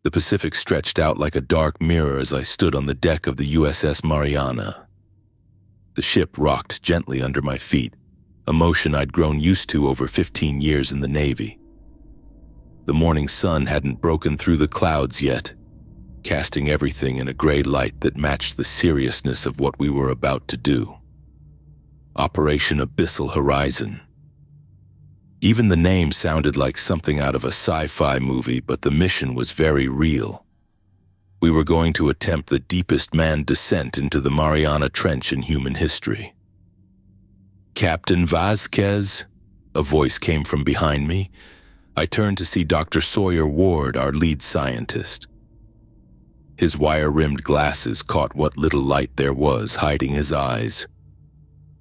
The Pacific stretched out like a dark mirror as I stood on the deck of the USS Mariana. The ship rocked gently under my feet, a motion I'd grown used to over 15 years in the Navy. The morning sun hadn't broken through the clouds yet, casting everything in a gray light that matched the seriousness of what we were about to do. Operation Abyssal Horizon. Even the name sounded like something out of a sci-fi movie, but the mission was very real. We were going to attempt the deepest manned descent into the Mariana Trench in human history. "Captain Vasquez," a voice came from behind me. I turned to see Dr. Sawyer Ward, our lead scientist. His wire-rimmed glasses caught what little light there was, hiding his eyes.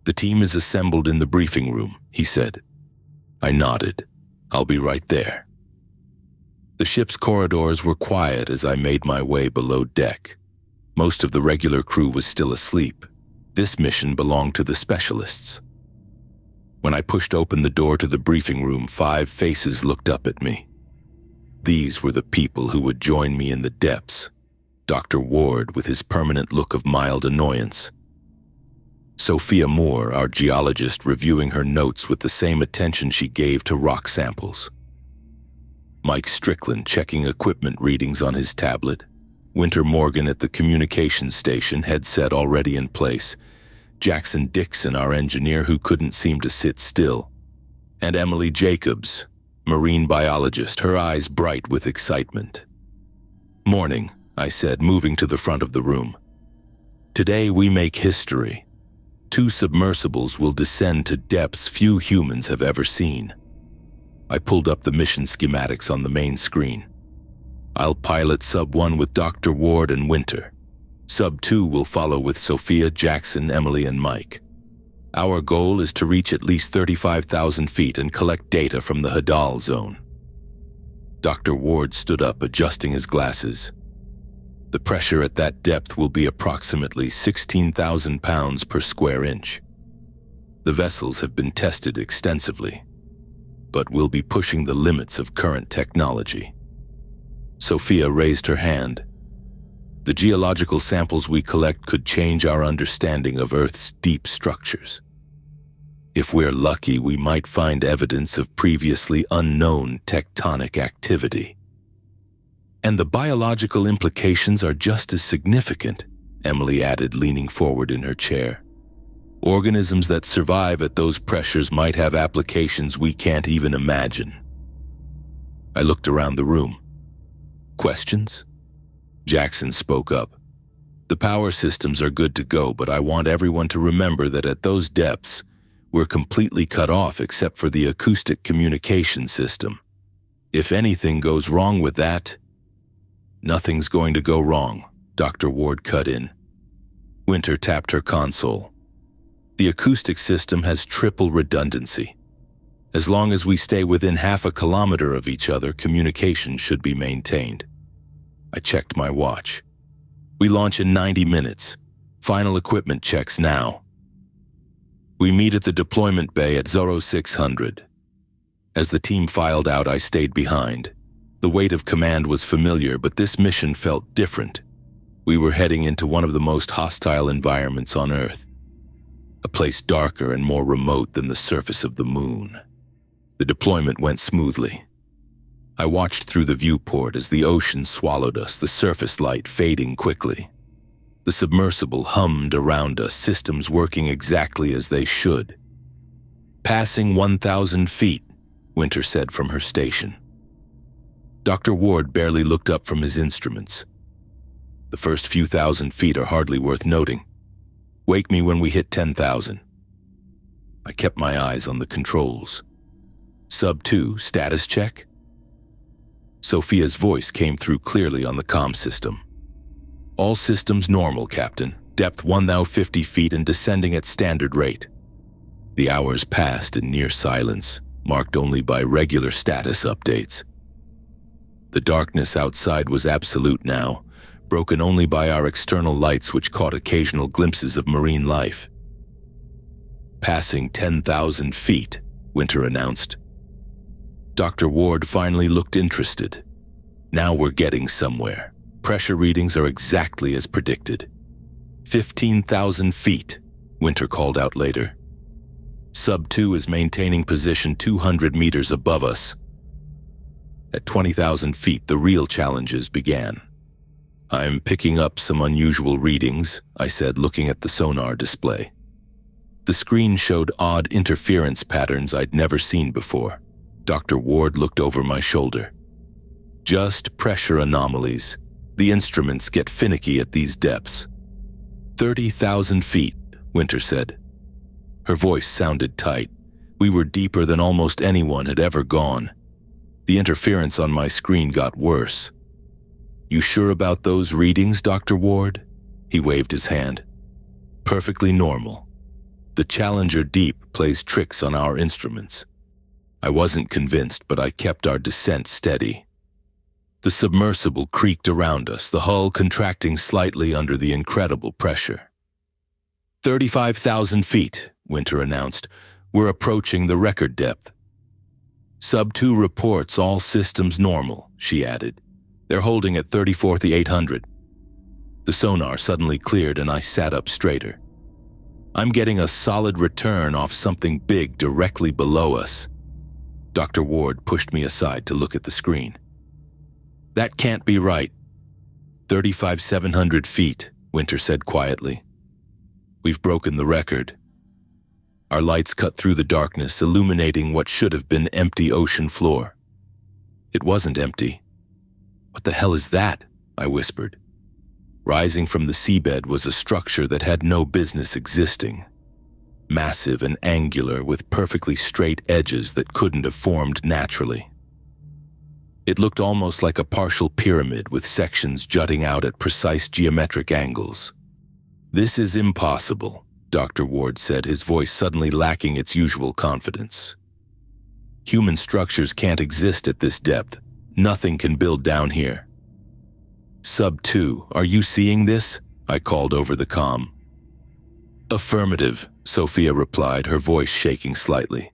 "The team is assembled in the briefing room," he said. I nodded. "I'll be right there." The ship's corridors were quiet as I made my way below deck. Most of the regular crew was still asleep. This mission belonged to the specialists. When I pushed open the door to the briefing room, 5 faces looked up at me. These were the people who would join me in the depths. Dr. Ward, with his permanent look of mild annoyance. Sophia Moore, our geologist, reviewing her notes with the same attention she gave to rock samples. Mike Strickland checking equipment readings on his tablet. Winter Morgan at the communications station, headset already in place. Jackson Dixon, our engineer who couldn't seem to sit still. And Emily Jacobs, marine biologist, her eyes bright with excitement. "Morning," I said, moving to the front of the room. "Today we make history. 2 submersibles will descend to depths few humans have ever seen." I pulled up the mission schematics on the main screen. "I'll pilot Sub 1 with Dr. Ward and Winter. Sub 2 will follow with Sophia, Jackson, Emily, and Mike. Our goal is to reach at least 35,000 feet and collect data from the Hadal zone." Dr. Ward stood up, adjusting his glasses. "The pressure at that depth will be approximately 16,000 pounds per square inch. The vessels have been tested extensively, but we'll be pushing the limits of current technology." Sophia raised her hand. "The geological samples we collect could change our understanding of Earth's deep structures. If we're lucky, we might find evidence of previously unknown tectonic activity. And the biological implications are just as significant," Emily added, leaning forward in her chair. "Organisms that survive at those pressures might have applications we can't even imagine." I looked around the room. "Questions?" Jackson spoke up. "The power systems are good to go, but I want everyone to remember that at those depths, we're completely cut off except for the acoustic communication system. If anything goes wrong with that..." "Nothing's going to go wrong," Dr. Ward cut in. Winter tapped her console. "The acoustic system has triple redundancy. As long as we stay within half a kilometer of each other, communication should be maintained." I checked my watch. "We launch in 90 minutes. Final equipment checks now." We meet at the deployment bay at 0600. As the team filed out, I stayed behind. The weight of command was familiar, but this mission felt different. We were heading into one of the most hostile environments on Earth. A place darker and more remote than the surface of the moon. The deployment went smoothly. I watched through the viewport as the ocean swallowed us, the surface light fading quickly. The submersible hummed around us, systems working exactly as they should. "Passing 1,000 feet, Winter said from her station. Dr. Ward barely looked up from his instruments. "The first few thousand feet are hardly worth noting. Wake me when we hit 10,000. I kept my eyes on the controls. "Sub 2, status check?" Sophia's voice came through clearly on the comm system. "All systems normal, Captain. Depth 1,050 feet and descending at standard rate." The hours passed in near silence, marked only by regular status updates. The darkness outside was absolute now, broken only by our external lights which caught occasional glimpses of marine life. "Passing 10,000 feet, Winter announced. Dr. Ward finally looked interested. Now we're getting somewhere. Pressure readings are exactly as predicted. 15,000 feet, Winter called out later. Sub 2 is maintaining position 200 meters above us. At 20,000 feet, the real challenges began. I'm picking up some unusual readings, I said, looking at the sonar display. The screen showed odd interference patterns I'd never seen before. Dr. Ward looked over my shoulder. Just pressure anomalies. The instruments get finicky at these depths. 30,000 feet, Winter said. Her voice sounded tight. We were deeper than almost anyone had ever gone. The interference on my screen got worse. You sure about those readings, Dr. Ward? He waved his hand. Perfectly normal. The Challenger Deep plays tricks on our instruments. I wasn't convinced, but I kept our descent steady. The submersible creaked around us, the hull contracting slightly under the incredible pressure. 35,000 feet, Winter announced. We're approaching the record depth. Sub 2 reports all systems normal, she added. They're holding at 34,800. The sonar suddenly cleared and I sat up straighter. I'm getting a solid return off something big directly below us. Dr. Ward pushed me aside to look at the screen. That can't be right. 35,700 feet, Winter said quietly. We've broken the record. Our lights cut through the darkness, illuminating what should have been empty ocean floor. It wasn't empty. What the hell is that? I whispered. Rising from the seabed was a structure that had no business existing. Massive and angular, with perfectly straight edges that couldn't have formed naturally. It looked almost like a partial pyramid with sections jutting out at precise geometric angles. This is impossible, Dr. Ward said, his voice suddenly lacking its usual confidence. Human structures can't exist at this depth. Nothing can build down here. Sub 2, are you seeing this? I called over the comm. Affirmative, Sophia replied, her voice shaking slightly.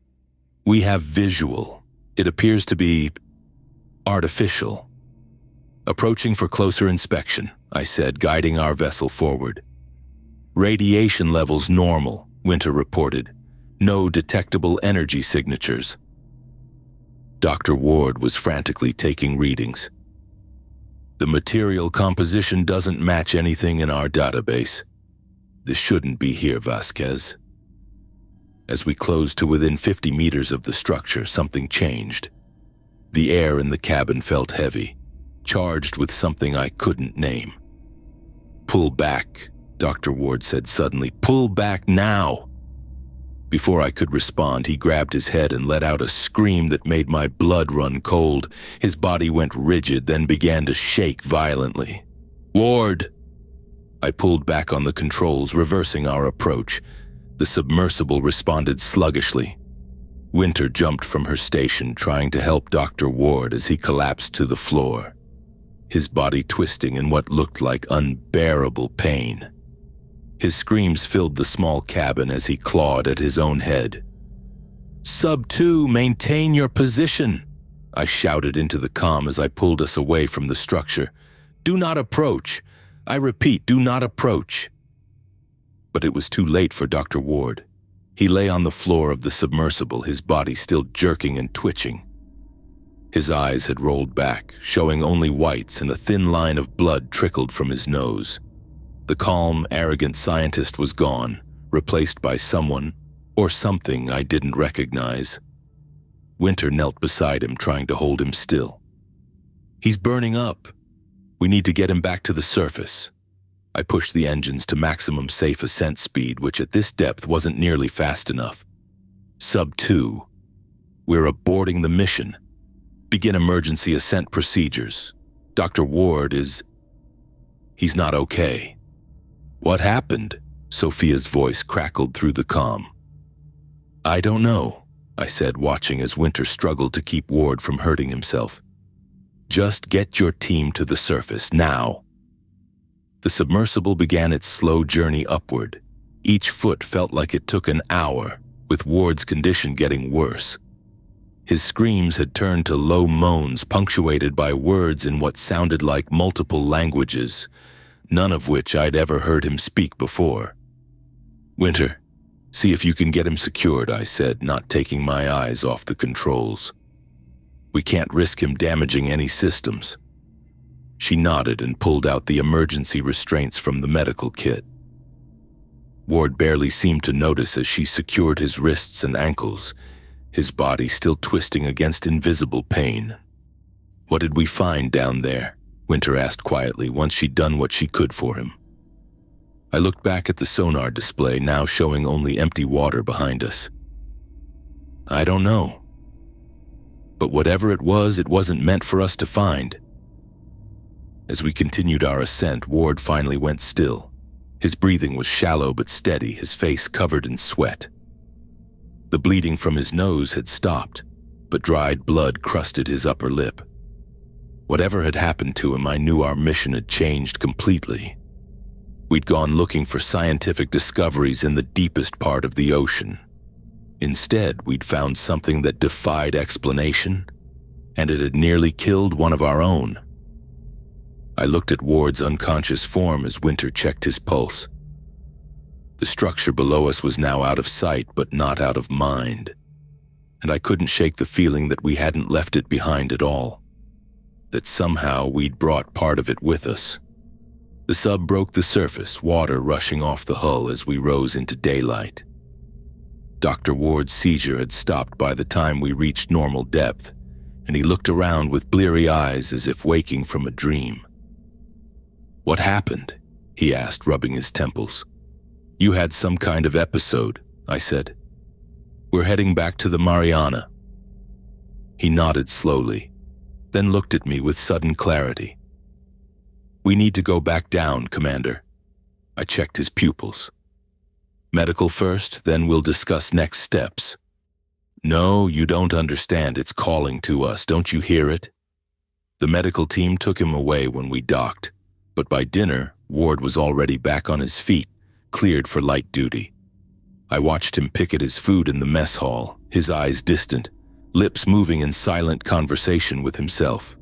We have visual. It appears to be artificial. Approaching for closer inspection, I said, guiding our vessel forward. Radiation levels normal, Winter reported. No detectable energy signatures. Dr. Ward was frantically taking readings. The material composition doesn't match anything in our database. This shouldn't be here, Vasquez. As we closed to within 50 meters of the structure, something changed. The air in the cabin felt heavy, charged with something I couldn't name. Pull back, Dr. Ward said suddenly. Pull back now! Before I could respond, he grabbed his head and let out a scream that made my blood run cold. His body went rigid, then began to shake violently. Ward! I pulled back on the controls, reversing our approach. The submersible responded sluggishly. Winter jumped from her station, trying to help Dr. Ward as he collapsed to the floor, his body twisting in what looked like unbearable pain. His screams filled the small cabin as he clawed at his own head. Sub 2, maintain your position, I shouted into the comm as I pulled us away from the structure. Do not approach. I repeat, do not approach. But it was too late for Dr. Ward. He lay on the floor of the submersible, his body still jerking and twitching. His eyes had rolled back, showing only whites, and a thin line of blood trickled from his nose. The calm, arrogant scientist was gone, replaced by someone or something I didn't recognize. Winter knelt beside him, trying to hold him still. He's burning up. We need to get him back to the surface. I pushed the engines to maximum safe ascent speed, which at this depth wasn't nearly fast enough. Sub 2. We're aborting the mission. Begin emergency ascent procedures. Dr. Ward is... He's not okay. What happened? Sophia's voice crackled through the comm. I don't know, I said, watching as Winter struggled to keep Ward from hurting himself. Just get your team to the surface, now. The submersible began its slow journey upward. Each foot felt like it took an hour, with Ward's condition getting worse. His screams had turned to low moans punctuated by words in what sounded like multiple languages, none of which I'd ever heard him speak before. "Winter, see if you can get him secured," I said, not taking my eyes off the controls. "We can't risk him damaging any systems." She nodded and pulled out the emergency restraints from the medical kit. Ward barely seemed to notice as she secured his wrists and ankles, his body still twisting against invisible pain. "What did we find down there?" Winter asked quietly once she'd done what she could for him. I looked back at the sonar display, now showing only empty water behind us. "I don't know. But whatever it wasn't meant for us to find." As we continued our ascent, Ward finally went still. His breathing was shallow but steady, his face covered in sweat. The bleeding from his nose had stopped, but dried blood crusted his upper lip. Whatever had happened to him, I knew our mission had changed completely. We'd gone looking for scientific discoveries in the deepest part of the ocean. Instead, we'd found something that defied explanation, and it had nearly killed one of our own. I looked at Ward's unconscious form as Winter checked his pulse. The structure below us was now out of sight, but not out of mind, and I couldn't shake the feeling that we hadn't left it behind at all, that somehow we'd brought part of it with us. The sub broke the surface, water rushing off the hull as we rose into daylight. Dr. Ward's seizure had stopped by the time we reached normal depth, and he looked around with bleary eyes as if waking from a dream. "What happened?" he asked, rubbing his temples. "You had some kind of episode," I said. "We're heading back to the Mariana." He nodded slowly, then looked at me with sudden clarity. "We need to go back down, Commander." I checked his pupils. "Medical first, then we'll discuss next steps." "No, you don't understand. It's calling to us. Don't you hear it?" The medical team took him away when we docked, but by dinner, Ward was already back on his feet, cleared for light duty. I watched him pick at his food in the mess hall, his eyes distant, lips moving in silent conversation with himself.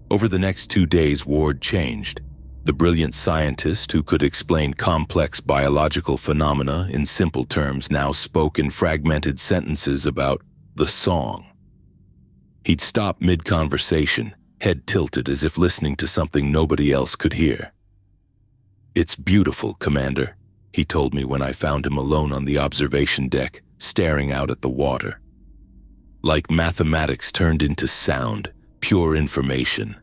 Over the next 2 days, Ward changed. The brilliant scientist who could explain complex biological phenomena in simple terms now spoke in fragmented sentences about the song. He'd stop mid-conversation, head tilted as if listening to something nobody else could hear. "It's beautiful, Commander," he told me when I found him alone on the observation deck, staring out at the water. "Like mathematics turned into sound, pure information."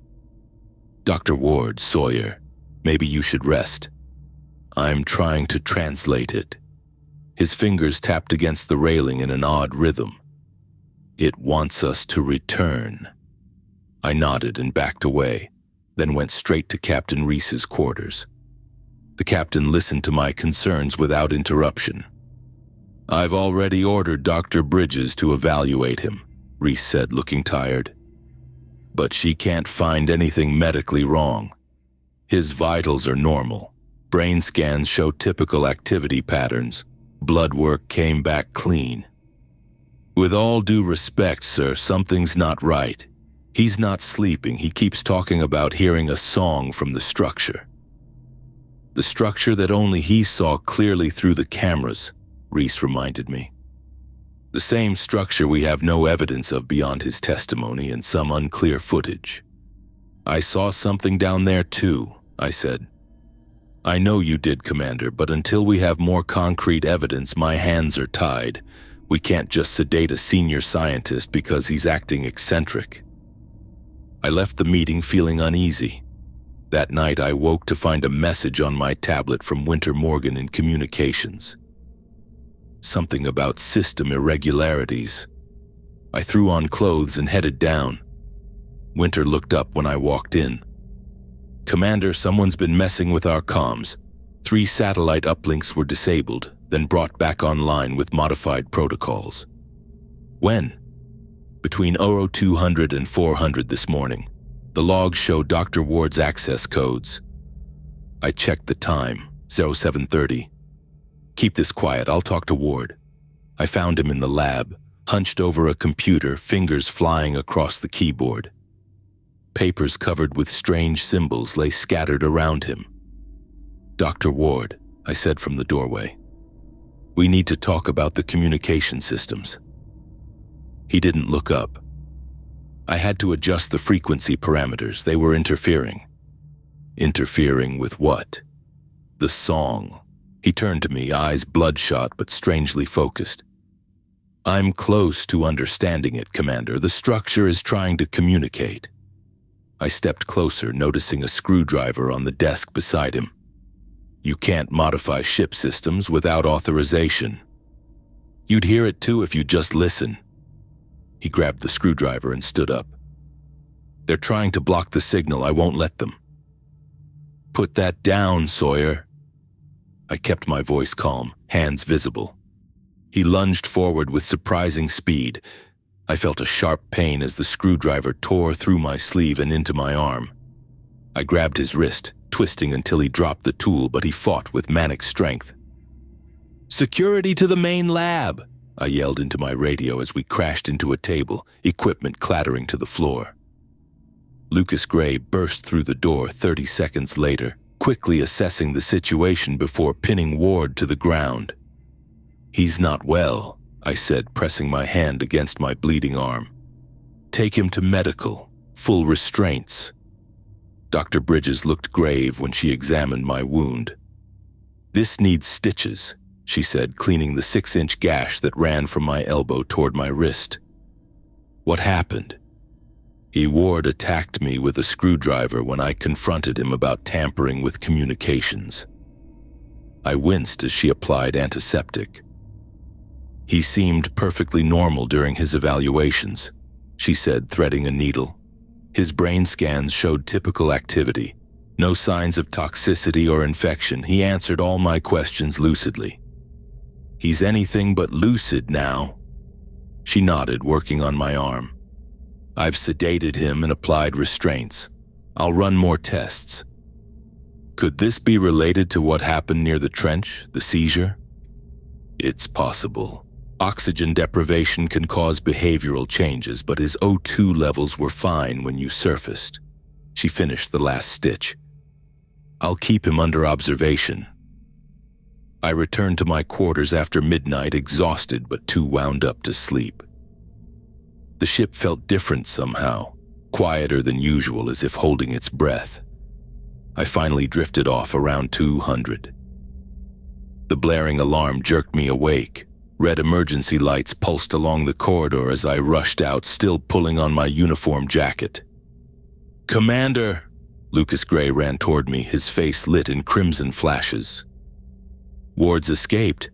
"Dr. Ward, Sawyer, maybe you should rest. I'm trying to translate it." His fingers tapped against the railing in an odd rhythm. "It wants us to return." I nodded and backed away, then went straight to Captain Reese's quarters. The captain listened to my concerns without interruption. "I've already ordered Dr. Bridges to evaluate him," Reese said, looking tired. "But she can't find anything medically wrong. His vitals are normal. Brain scans show typical activity patterns. Blood work came back clean. With all due respect, sir, something's not right. He's not sleeping. He keeps talking about hearing a song from the structure." "The structure that only he saw clearly through the cameras," Reese reminded me. "The same structure we have no evidence of beyond his testimony and some unclear footage." "I saw something down there too," I said. "I know you did, Commander, but until we have more concrete evidence, my hands are tied. We can't just sedate a senior scientist because he's acting eccentric." I left the meeting feeling uneasy. That night, I woke to find a message on my tablet from Winter Morgan in communications. Something about system irregularities. I threw on clothes and headed down. Winter looked up when I walked in. "Commander, someone's been messing with our comms. 3 satellite uplinks were disabled, then brought back online with modified protocols." "When?" "Between 0200 and 400 this morning. The logs show Dr. Ward's access codes." I checked the time, 0730. "Keep this quiet, I'll talk to Ward." I found him in the lab, hunched over a computer, fingers flying across the keyboard. Papers covered with strange symbols lay scattered around him. "Dr. Ward," I said from the doorway, "we need to talk about the communication systems." He didn't look up. I had to adjust the frequency parameters. They were interfering. Interfering with what? The song. He turned to me, eyes bloodshot but strangely focused. "I'm close to understanding it, Commander. The structure is trying to communicate." I stepped closer, noticing a screwdriver on the desk beside him. "You can't modify ship systems without authorization. You'd hear it too if you'd just listen." He grabbed the screwdriver and stood up. "They're trying to block the signal. I won't let them." "Put that down, Sawyer." I kept my voice calm, hands visible. He lunged forward with surprising speed. I felt a sharp pain as the screwdriver tore through my sleeve and into my arm. I grabbed his wrist, twisting until he dropped the tool, but he fought with manic strength. "Security to the main lab!" I yelled into my radio as we crashed into a table, equipment clattering to the floor. Lucas Gray burst through the door 30 seconds later, quickly assessing the situation before pinning Ward to the ground. "He's not well," I said, pressing my hand against my bleeding arm. "Take him to medical, full restraints." Dr. Bridges looked grave when she examined my wound. "This needs stitches," she said, cleaning the 6-inch gash that ran from my elbow toward my wrist. "What happened?" Ward attacked me with a screwdriver when I confronted him about tampering with communications. I winced as she applied antiseptic. "He seemed perfectly normal during his evaluations," she said, threading a needle. "His brain scans showed typical activity. No signs of toxicity or infection. He answered all my questions lucidly." "He's anything but lucid now." She nodded, working on my arm. "I've sedated him and applied restraints. I'll run more tests." "Could this be related to what happened near the trench, the seizure?" "It's possible. Oxygen deprivation can cause behavioral changes, but his O2 levels were fine when you surfaced." She finished the last stitch. "I'll keep him under observation." I returned to my quarters after midnight, exhausted but too wound up to sleep. The ship felt different somehow, quieter than usual, as if holding its breath. I finally drifted off around 200. The blaring alarm jerked me awake. Red emergency lights pulsed along the corridor as I rushed out, still pulling on my uniform jacket. "Commander!" Lucas Gray ran toward me, his face lit in crimson flashes. "Ward's escaped.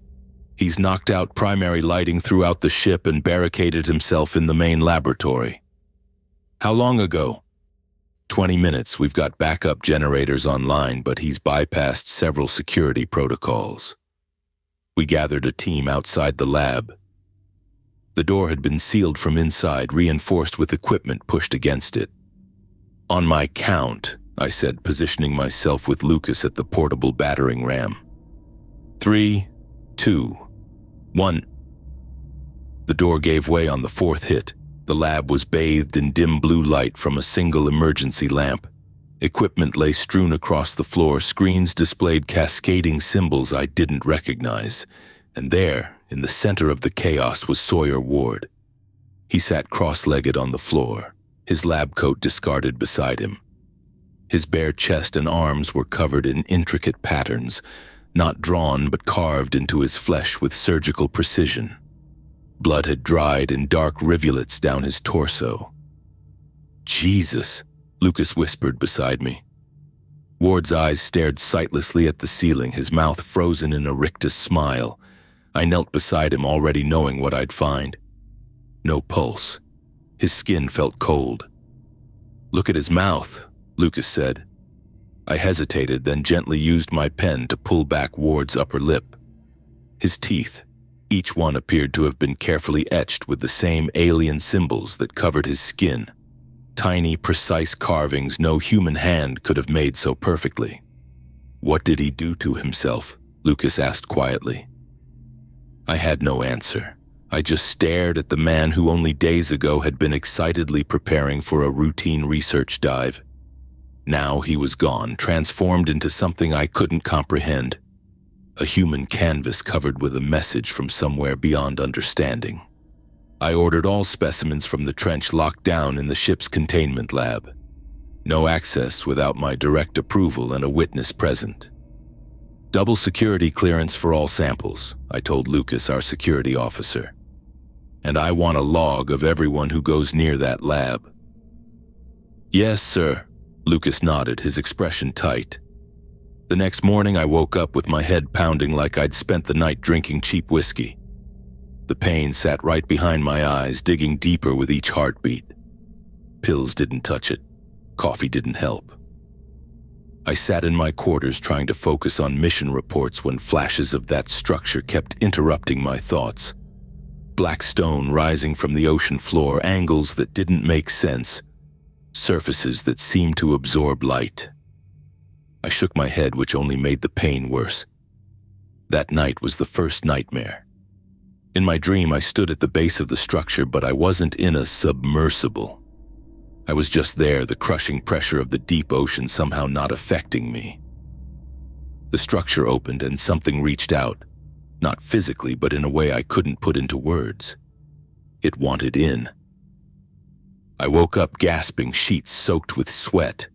He's knocked out primary lighting throughout the ship and barricaded himself in the main laboratory." "How long ago?" 20 minutes. We've got backup generators online, but he's bypassed several security protocols." We gathered a team outside the lab. The door had been sealed from inside, reinforced with equipment pushed against it. "On my count," I said, positioning myself with Lucas at the portable battering ram. 3, 2, 1. The door gave way on the fourth hit. The lab was bathed in dim blue light from a single emergency lamp. Equipment lay strewn across the floor, screens displayed cascading symbols I didn't recognize. And there, in the center of the chaos, was Sawyer Ward. He sat cross-legged on the floor, his lab coat discarded beside him. His bare chest and arms were covered in intricate patterns, not drawn but carved into his flesh with surgical precision. Blood had dried in dark rivulets down his torso. "Jesus," Lucas whispered beside me. Ward's eyes stared sightlessly at the ceiling, his mouth frozen in a rictus smile. I knelt beside him, already knowing what I'd find. No pulse. His skin felt cold. "Look at his mouth," Lucas said. I hesitated, then gently used my pen to pull back Ward's upper lip. His teeth, each one appeared to have been carefully etched with the same alien symbols that covered his skin. Tiny, precise carvings no human hand could have made so perfectly. "What did he do to himself?" Lucas asked quietly. I had no answer. I just stared at the man who only days ago had been excitedly preparing for a routine research dive. Now he was gone, transformed into something I couldn't comprehend. A human canvas covered with a message from somewhere beyond understanding. I ordered all specimens from the trench locked down in the ship's containment lab. No access without my direct approval and a witness present. Double security clearance for all samples, I told Lucas, our security officer. And I want a log of everyone who goes near that lab. Yes, sir, Lucas nodded, his expression tight. The next morning I woke up with my head pounding like I'd spent the night drinking cheap whiskey. The pain sat right behind my eyes, digging deeper with each heartbeat. Pills didn't touch it. Coffee didn't help. I sat in my quarters trying to focus on mission reports when flashes of that structure kept interrupting my thoughts. Black stone rising from the ocean floor, angles that didn't make sense, surfaces that seemed to absorb light. I shook my head, which only made the pain worse. That night was the first nightmare. In my dream, I stood at the base of the structure, but I wasn't in a submersible. I was just there, the crushing pressure of the deep ocean somehow not affecting me. The structure opened and something reached out, not physically, but in a way I couldn't put into words. It wanted in. I woke up gasping, sheets soaked with sweat.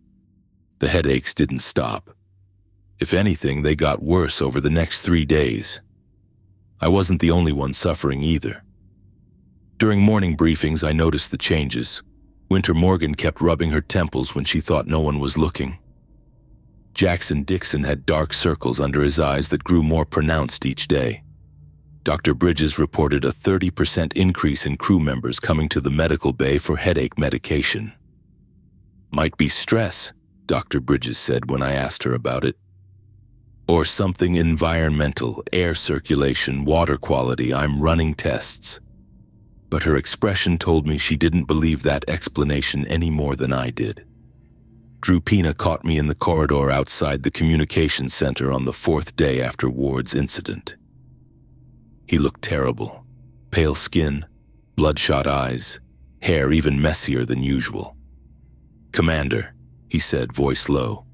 The headaches didn't stop. If anything, they got worse over the next 3 days. I wasn't the only one suffering either. During morning briefings, I noticed the changes. Winter Morgan kept rubbing her temples when she thought no one was looking. Jackson Dixon had dark circles under his eyes that grew more pronounced each day. Dr. Bridges reported a 30% increase in crew members coming to the medical bay for headache medication. Might be stress, Dr. Bridges said when I asked her about it. Or something environmental, air circulation, water quality, I'm running tests. But her expression told me she didn't believe that explanation any more than I did. Drew Pina caught me in the corridor outside the communications center on the 4th day after Ward's incident. He looked terrible. Pale skin, bloodshot eyes, hair even messier than usual. "Commander," he said, voice low.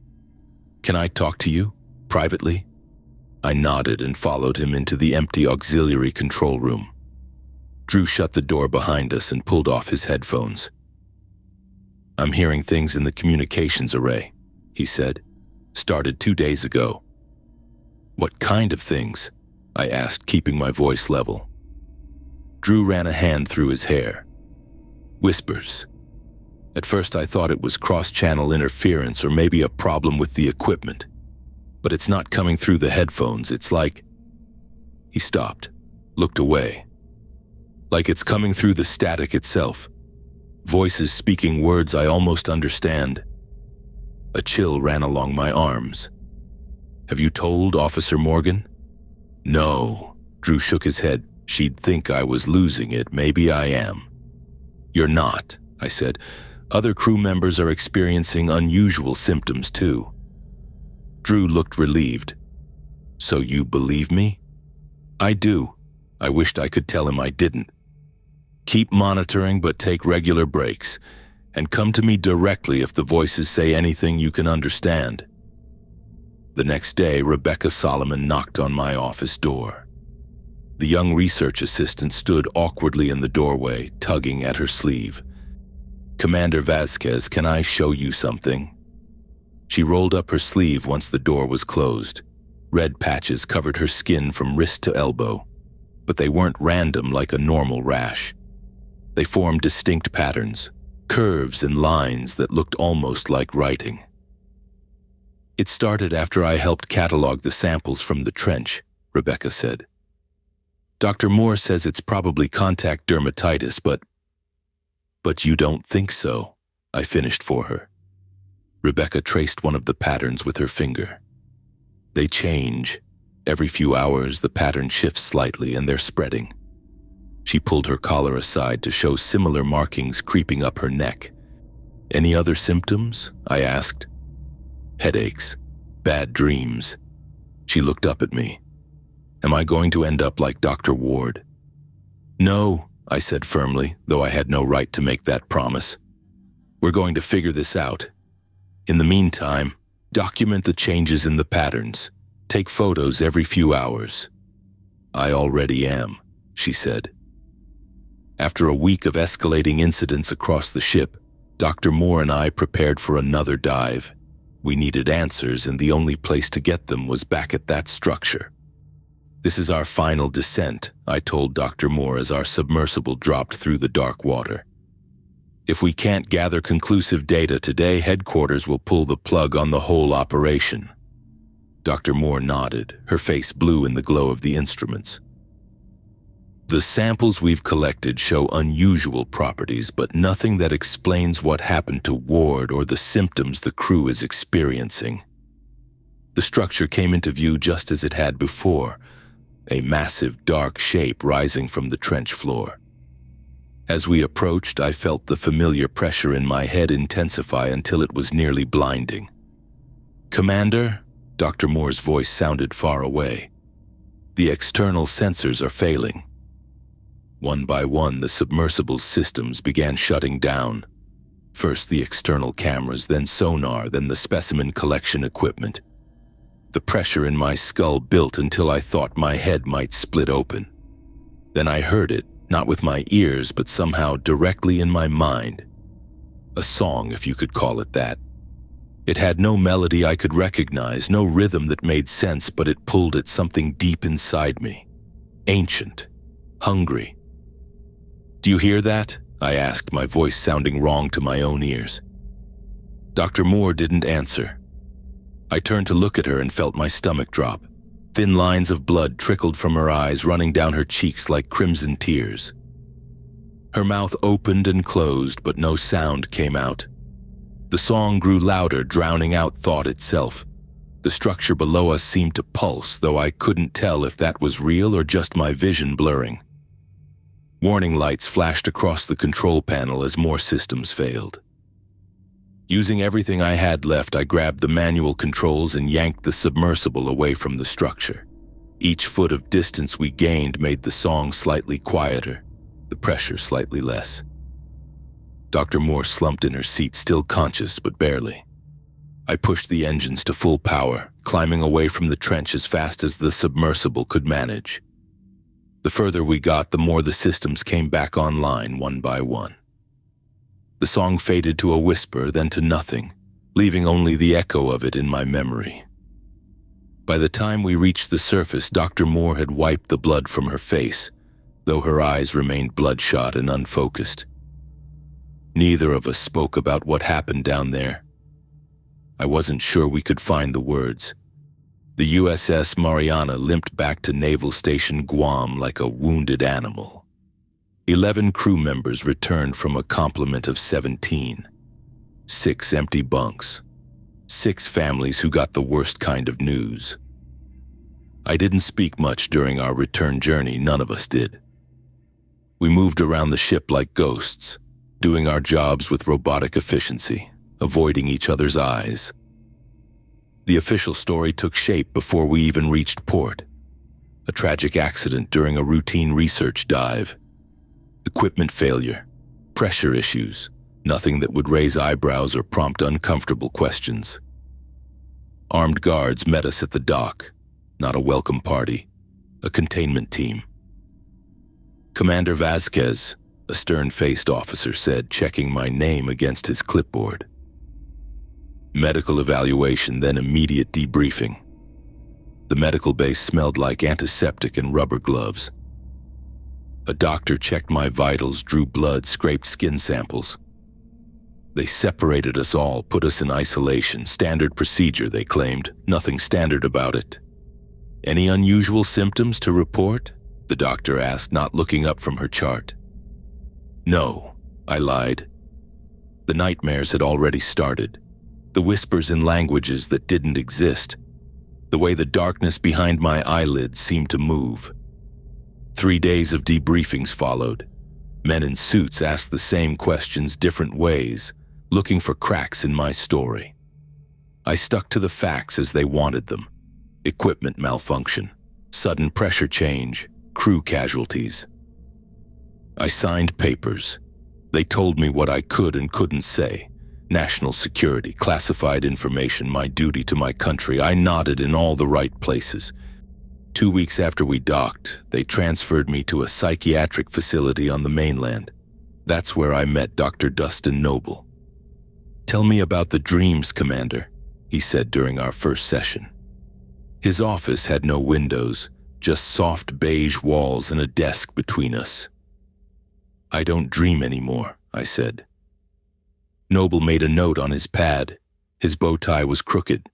"Can I talk to you? Privately?" I nodded and followed him into the empty auxiliary control room. Drew shut the door behind us and pulled off his headphones. "I'm hearing things in the communications array," he said. "Started 2 days ago." "What kind of things?" I asked, keeping my voice level. Drew ran a hand through his hair. "Whispers. At first I thought it was cross-channel interference or maybe a problem with the equipment. But it's not coming through the headphones, it's like..." He stopped, looked away. "Like it's coming through the static itself. Voices speaking words I almost understand." A chill ran along my arms. "Have you told Officer Morgan?" "No." Drew shook his head. "She'd think I was losing it. Maybe I am." "You're not," I said. "Other crew members are experiencing unusual symptoms too." Drew looked relieved. "So you believe me?" "I do." I wished I could tell him I didn't. "Keep monitoring, but take regular breaks, and come to me directly if the voices say anything you can understand." The next day, Rebecca Solomon knocked on my office door. The young research assistant stood awkwardly in the doorway, tugging at her sleeve. "Commander Vasquez, can I show you something?" She rolled up her sleeve once the door was closed. Red patches covered her skin from wrist to elbow, but they weren't random like a normal rash. They formed distinct patterns, curves and lines that looked almost like writing. "It started after I helped catalog the samples from the trench," Rebecca said. "Dr. Moore says it's probably contact dermatitis, but you don't think so," I finished for her. Rebecca traced one of the patterns with her finger. "They change. Every few hours, the pattern shifts slightly and they're spreading." She pulled her collar aside to show similar markings creeping up her neck. "Any other symptoms?" I asked. "Headaches, bad dreams." She looked up at me. "Am I going to end up like Dr. Ward?" No, I said firmly, though I had no right to make that promise. We're going to figure this out. In the meantime, document the changes in the patterns. Take photos every few hours. I already am, she said. After a week of escalating incidents across the ship, Dr. Moore and I prepared for another dive. We needed answers, and the only place to get them was back at that structure. This is our final descent, I told Dr. Moore as our submersible dropped through the dark water. If we can't gather conclusive data today, headquarters will pull the plug on the whole operation. Dr. Moore nodded, her face blue in the glow of the instruments. The samples we've collected show unusual properties, but nothing that explains what happened to Ward or the symptoms the crew is experiencing. The structure came into view just as it had before, a massive dark shape rising from the trench floor. As we approached, I felt the familiar pressure in my head intensify until it was nearly blinding. "Commander?" Dr. Moore's voice sounded far away. "The external sensors are failing." One by one, the submersible's systems began shutting down. First the external cameras, then sonar, then the specimen collection equipment. The pressure in my skull built until I thought my head might split open. Then I heard it, not with my ears, but somehow directly in my mind. A song, if you could call it that. It had no melody I could recognize, no rhythm that made sense, but it pulled at something deep inside me. Ancient. Hungry. "Do you hear that?" I asked, my voice sounding wrong to my own ears. Dr. Moore didn't answer. I turned to look at her and felt my stomach drop. Thin lines of blood trickled from her eyes, running down her cheeks like crimson tears. Her mouth opened and closed, but no sound came out. The song grew louder, drowning out thought itself. The structure below us seemed to pulse, though I couldn't tell if that was real or just my vision blurring. Warning lights flashed across the control panel as more systems failed. Using everything I had left, I grabbed the manual controls and yanked the submersible away from the structure. Each foot of distance we gained made the song slightly quieter, the pressure slightly less. Dr. Moore slumped in her seat, still conscious, but barely. I pushed the engines to full power, climbing away from the trench as fast as the submersible could manage. The further we got, the more the systems came back online one by one. The song faded to a whisper, then to nothing, leaving only the echo of it in my memory. By the time we reached the surface, Dr. Moore had wiped the blood from her face, though her eyes remained bloodshot and unfocused. Neither of us spoke about what happened down there. I wasn't sure we could find the words. The USS Mariana limped back to Naval Station Guam like a wounded animal. 11 crew members returned from a complement of 17. 6 empty bunks. 6 families who got the worst kind of news. I didn't speak much during our return journey, none of us did. We moved around the ship like ghosts, doing our jobs with robotic efficiency, avoiding each other's eyes. The official story took shape before we even reached port. A tragic accident during a routine research dive. Equipment failure, pressure issues, nothing that would raise eyebrows or prompt uncomfortable questions. Armed guards met us at the dock, not a welcome party, a containment team. "Commander Vasquez," a stern-faced officer said, checking my name against his clipboard. Medical evaluation, then immediate debriefing. The medical base smelled like antiseptic and rubber gloves. A doctor checked my vitals, drew blood, scraped skin samples. They separated us all, put us in isolation. Standard procedure, they claimed. Nothing standard about it. "Any unusual symptoms to report?" the doctor asked, not looking up from her chart. "No," I lied. The nightmares had already started. The whispers in languages that didn't exist. The way the darkness behind my eyelids seemed to move. 3 days of debriefings followed. Men in suits asked the same questions different ways, looking for cracks in my story. I stuck to the facts as they wanted them. Equipment malfunction, sudden pressure change, crew casualties. I signed papers. They told me what I could and couldn't say. National security, classified information, my duty to my country. I nodded in all the right places. 2 weeks after we docked, they transferred me to a psychiatric facility on the mainland. That's where I met Dr. Dustin Noble. "Tell me about the dreams, Commander," he said during our first session. His office had no windows, just soft beige walls and a desk between us. "I don't dream anymore," I said. Noble made a note on his pad. His bow tie was crooked.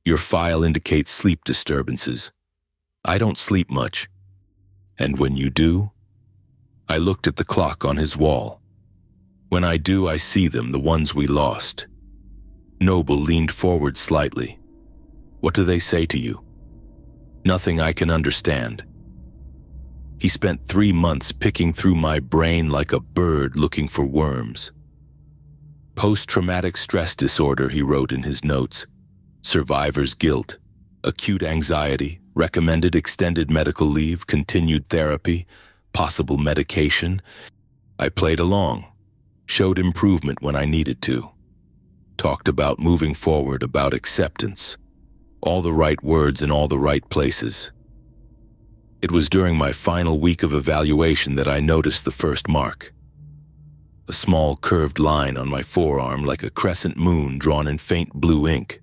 "Your file indicates sleep disturbances. I don't sleep much. And when you do?" I looked at the clock on his wall. "When I do, I see them, the ones we lost." Noble leaned forward slightly. "What do they say to you?" "Nothing I can understand." He spent 3 months picking through my brain like a bird looking for worms. "Post-traumatic stress disorder," he wrote in his notes. "Survivor's guilt, acute anxiety, recommended extended medical leave, continued therapy, possible medication." I played along, showed improvement when I needed to, talked about moving forward, about acceptance, all the right words in all the right places. It was during my final week of evaluation that I noticed the first mark. A small curved line on my forearm like a crescent moon drawn in faint blue ink.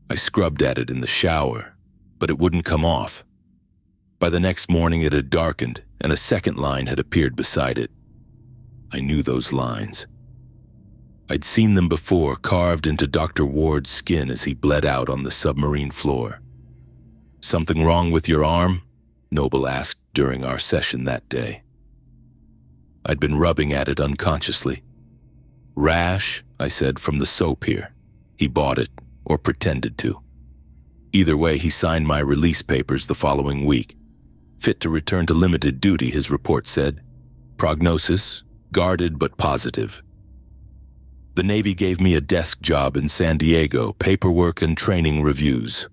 I scrubbed at it in the shower, but it wouldn't come off. By the next morning it had darkened, and a second line had appeared beside it. I knew those lines. I'd seen them before, carved into Dr. Ward's skin as he bled out on the submarine floor. "Something wrong with your arm?" Noble asked during our session that day. I'd been rubbing at it unconsciously. "Rash," I said, "from the soap here." He bought it, or pretended to. Either way, he signed my release papers the following week. Fit to return to limited duty, his report said. Prognosis, guarded but positive. The Navy gave me a desk job in San Diego, paperwork and training reviews.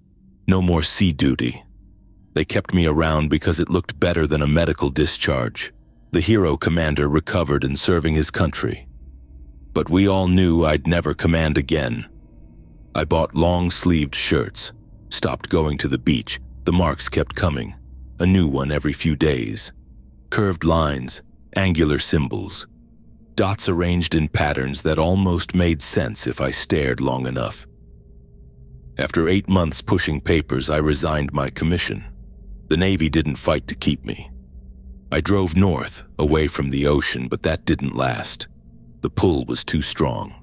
No more sea duty. They kept me around because it looked better than a medical discharge. The hero commander recovered and serving his country. But we all knew I'd never command again. I bought long-sleeved shirts, stopped going to the beach. The marks kept coming, a new one every few days. Curved lines, angular symbols, dots arranged in patterns that almost made sense if I stared long enough. After 8 months pushing papers, I resigned my commission. The Navy didn't fight to keep me. I drove north, away from the ocean, but that didn't last. The pull was too strong.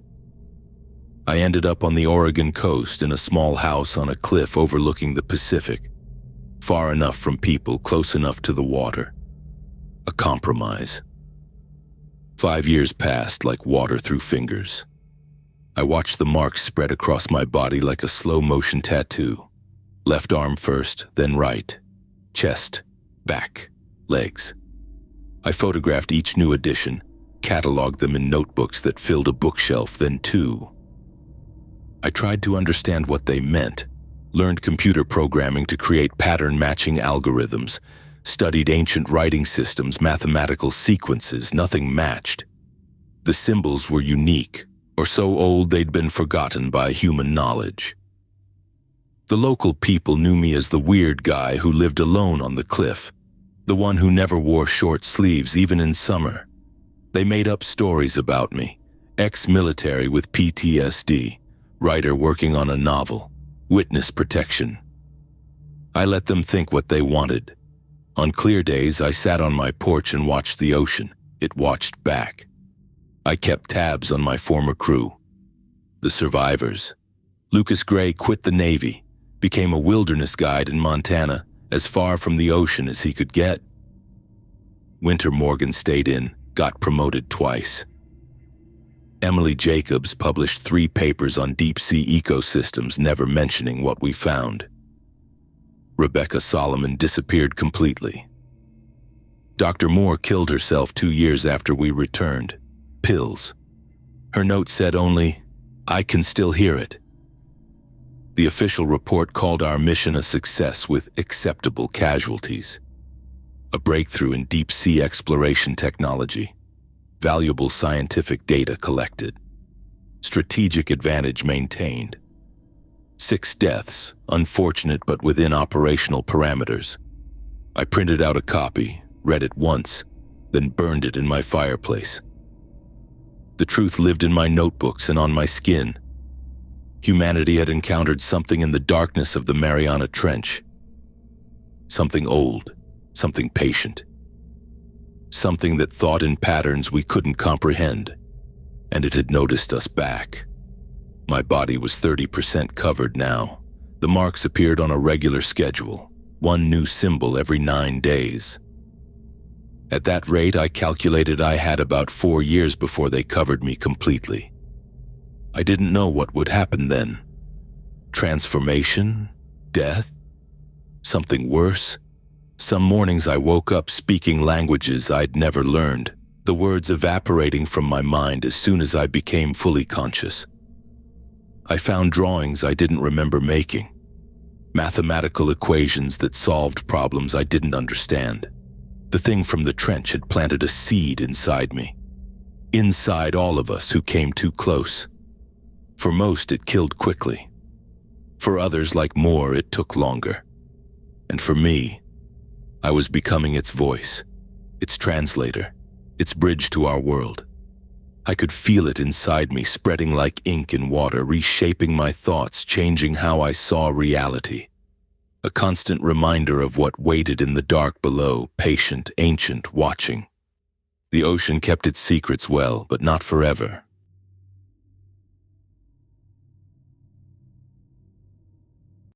I ended up on the Oregon coast in a small house on a cliff overlooking the Pacific, far enough from people, close enough to the water. A compromise. 5 years passed like water through fingers. I watched the marks spread across my body like a slow-motion tattoo. Left arm first, then right. Chest, back, legs. I photographed each new addition, cataloged them in notebooks that filled a bookshelf, then two. I tried to understand what they meant, learned computer programming to create pattern-matching algorithms, studied ancient writing systems, mathematical sequences. Nothing matched. The symbols were unique, or so old they'd been forgotten by human knowledge. The local people knew me as the weird guy who lived alone on the cliff, the one who never wore short sleeves even in summer. They made up stories about me, ex-military with PTSD, writer working on a novel, witness protection. I let them think what they wanted. On clear days, I sat on my porch and watched the ocean. It watched back. I kept tabs on my former crew, the survivors. Lucas Gray quit the Navy, became a wilderness guide in Montana, as far from the ocean as he could get. Winter Morgan stayed in, got promoted twice. Emily Jacobs published 3 papers on deep-sea ecosystems, never mentioning what we found. Rebecca Solomon disappeared completely. Dr. Moore killed herself 2 years after we returned. Pills. Her note said only, "I can still hear it." The official report called our mission a success with acceptable casualties. a breakthrough in deep-sea exploration technology, valuable scientific data collected, strategic advantage maintained. 6 deaths, unfortunate but within operational parameters. I printed out a copy, read it once, then burned it in my fireplace. The truth lived in my notebooks and on my skin. Humanity had encountered something in the darkness of the Mariana Trench. Something old, something patient. Something that thought in patterns we couldn't comprehend, and it had noticed us back. My body was 30% covered now. The marks appeared on a regular schedule, one new symbol every 9 days. At that rate, I calculated I had about 4 years before they covered me completely. I didn't know what would happen then. Transformation? Death? Something worse? Some mornings I woke up speaking languages I'd never learned, the words evaporating from my mind as soon as I became fully conscious. I found drawings I didn't remember making, mathematical equations that solved problems I didn't understand. The thing from the trench had planted a seed inside me, inside all of us who came too close. For most, it killed quickly. For others, like Moore, it took longer. And for me, I was becoming its voice, its translator, its bridge to our world. I could feel it inside me, spreading like ink in water, reshaping my thoughts, changing how I saw reality. A constant reminder of what waited in the dark below, patient, ancient, watching. The ocean kept its secrets well, but not forever.